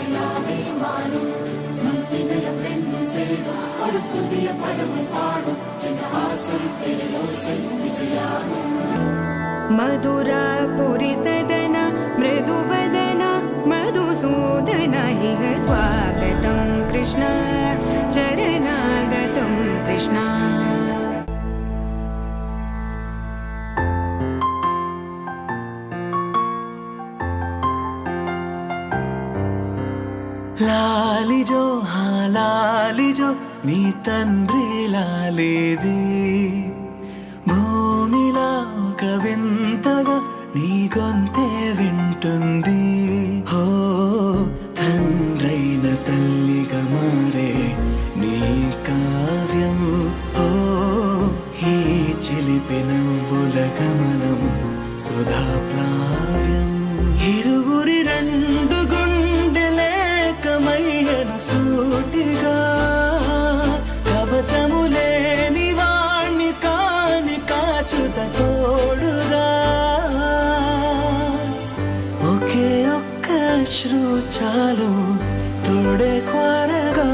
ஆசையாவே மாறும் நம் இதயம் ரெண்டும் சேரும் ஒரு புதிய பதமும் பாடும் இந்த ஆசை திரையோசை இசையாகும் मधुरापुरी सदन मृदुवदन मधुसूदन इह स्वागतं कृष्ण चरणागतं कृष्ण లాలిజో లాలిజో నీ తండ్రి లాలేది భూమిలా ఒక వింతగా నీ గొంతే వింటుంది హో తండ్రైన తల్లిగా మారే నీ కావ్యం హో ఈ చిలిపి నవ్వుల గమనం సుధా ప్లావ్యం ఇరువురి రెండు గుండెలేకమయ్యను సూటిగా కవచములేని వాణ్ణి కాని కాచుత తోడుగా ఒకే ఒక్క అశ్రు చాలు తోడే కోరగా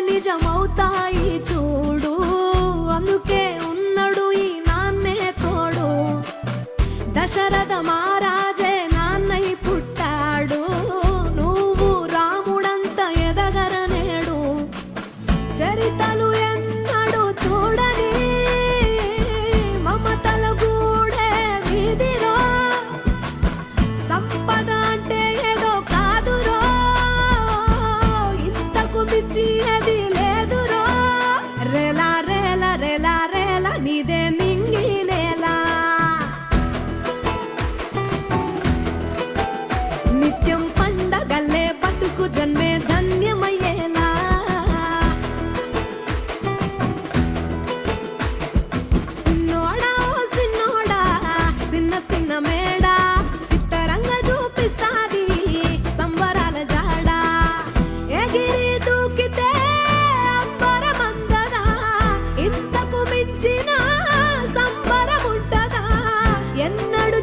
నిజమవుతాయి చూడు అందుకే ఉన్నడు ఈ నాన్నే తోడు దశరథ మహారాజే నాన్నై పుట్టాడు నువ్వు రాముడంత ఎదగరనేడు చరితలు ఎన్నడు చూడని మమతల గూడే వీధిలో సంపద అంటే ఏదో కాదురో ఇంతకు మించి అది లేదురో రేలా రేలా రేలా రేలా నీదే నింగి నేలా నిత్యం పండగల్లే బతుకు జన్మే ధన్యమయ్యేలా సిన్నోడా ఓ సిన్నోడా సిన్న సిన్న మేడా సిత్తరంగా చూపిస్తాది సంబరాల జాడా ఎగిరి దూకితే అంబరమందదా ఇంతకు మించిన సంబరముంటదా ఎన్నడు